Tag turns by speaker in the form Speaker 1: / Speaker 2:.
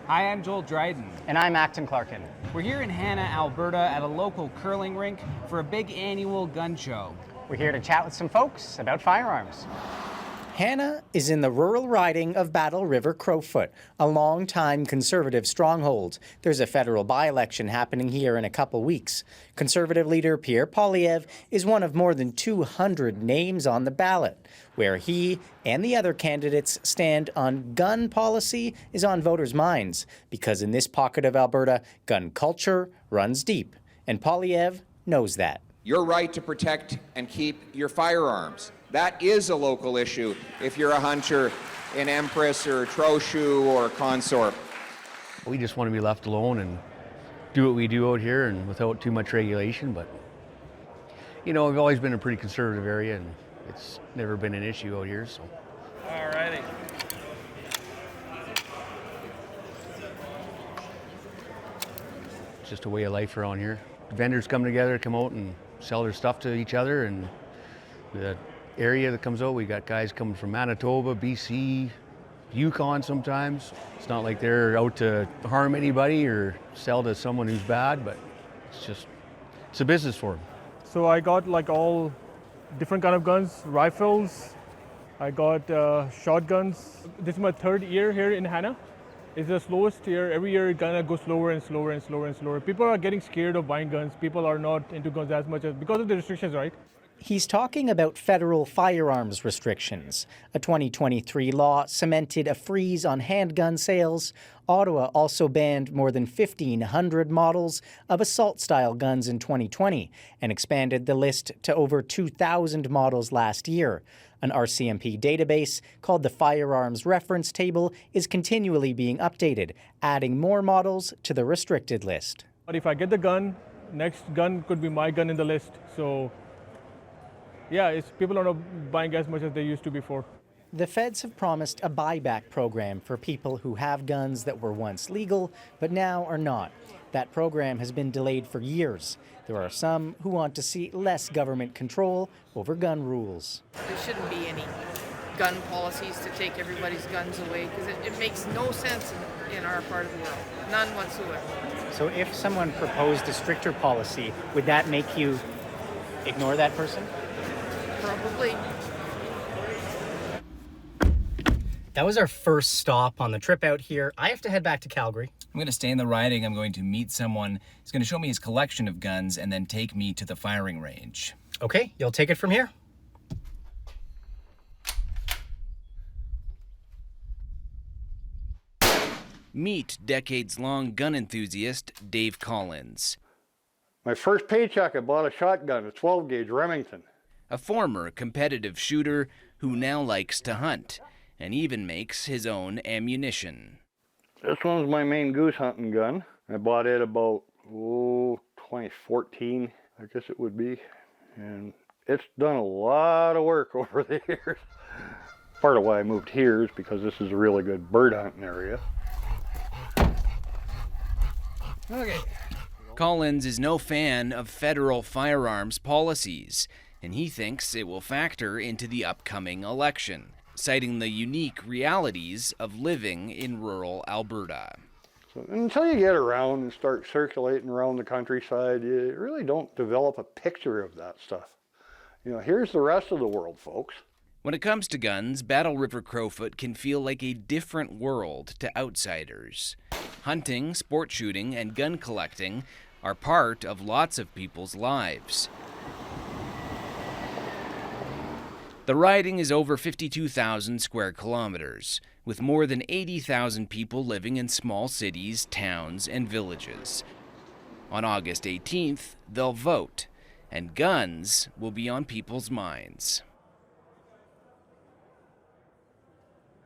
Speaker 1: Hi, I'm Joel Dryden.
Speaker 2: And I'm Acton Clarkin.
Speaker 1: We're here in Hanna, Alberta at a local curling rink for a big annual gun show.
Speaker 2: We're here to chat with some folks about firearms.
Speaker 3: Hanna is in the rural riding of Battle-River Crowfoot, a long-time Conservative stronghold. There's a federal by-election happening here in a couple weeks. Conservative leader Pierre Poilievre is one of more than 200 names on the ballot. Where he and the other candidates stand on gun policy is on voters' minds, because in this pocket of Alberta, gun culture runs deep, and Poilievre knows that.
Speaker 4: Your right to protect and keep your firearms. That is a local issue if you're a hunter in Empress or Crowoot or consort.
Speaker 5: We just want to be left alone and do what we do out here and without too much regulation, but you know, we've always been a pretty conservative area and it's never been an issue out here, so.
Speaker 1: All righty.
Speaker 5: It's just a way of life around here. Vendors come together, come out and sell their stuff to each other, and the area that comes out, we got guys coming from Manitoba, BC, Yukon sometimes. It's not like they're out to harm anybody or sell to someone who's bad, but it's a business for them.
Speaker 6: So I got like all different kind of guns, rifles, I got shotguns. This is my third year here in Hanna. It's the slowest year. Every year it kind of goes slower and slower and slower and slower. People are getting scared of buying guns. People are not into guns as much because of the restrictions, right?
Speaker 3: He's talking about federal firearms restrictions. A 2023 law cemented a freeze on handgun sales. Ottawa also banned more than 1,500 models of assault-style guns in 2020 and expanded the list to over 2,000 models last year. An RCMP database called the Firearms Reference Table is continually being updated, adding more models to the restricted list.
Speaker 6: But if I get the gun, next gun could be my gun in the list. So yeah, people are not buying as much as they used to before.
Speaker 3: The feds have promised a buyback program for people who have guns that were once legal but now are not. That program has been delayed for years. There are some who want to see less government control over gun rules.
Speaker 7: There shouldn't be any gun policies to take everybody's guns away because it makes no sense in our part of the world, none whatsoever.
Speaker 2: So if someone proposed a stricter policy, would that make you ignore that person?
Speaker 7: Probably.
Speaker 2: That was our first stop on the trip out here. I have to head back to Calgary.
Speaker 1: I'm going to stay in the riding. I'm going to meet someone who's going to show me his collection of guns and then take me to the firing range.
Speaker 2: Okay, you'll take it from here?
Speaker 1: Meet decades-long gun enthusiast Dave Collins.
Speaker 8: My first paycheck, I bought a shotgun, a 12-gauge Remington.
Speaker 1: A former competitive shooter who now likes to hunt and even makes his own ammunition.
Speaker 8: This one's my main goose hunting gun. I bought it about 2014, I guess it would be. And it's done a lot of work over the years. Part of why I moved here is because this is a really good bird hunting area.
Speaker 1: Okay. Collins is no fan of federal firearms policies, and he thinks it will factor into the upcoming election, citing the unique realities of living in rural Alberta.
Speaker 8: So until you get around and start circulating around the countryside, you really don't develop a picture of that stuff. You know, here's the rest of the world, folks.
Speaker 1: When it comes to guns, Battle-River Crowfoot can feel like a different world to outsiders. Hunting, sport shooting, and gun collecting are part of lots of people's lives. The riding is over 52,000 square kilometers, with more than 80,000 people living in small cities, towns, and villages. On August 18th, they'll vote, and guns will be on people's minds.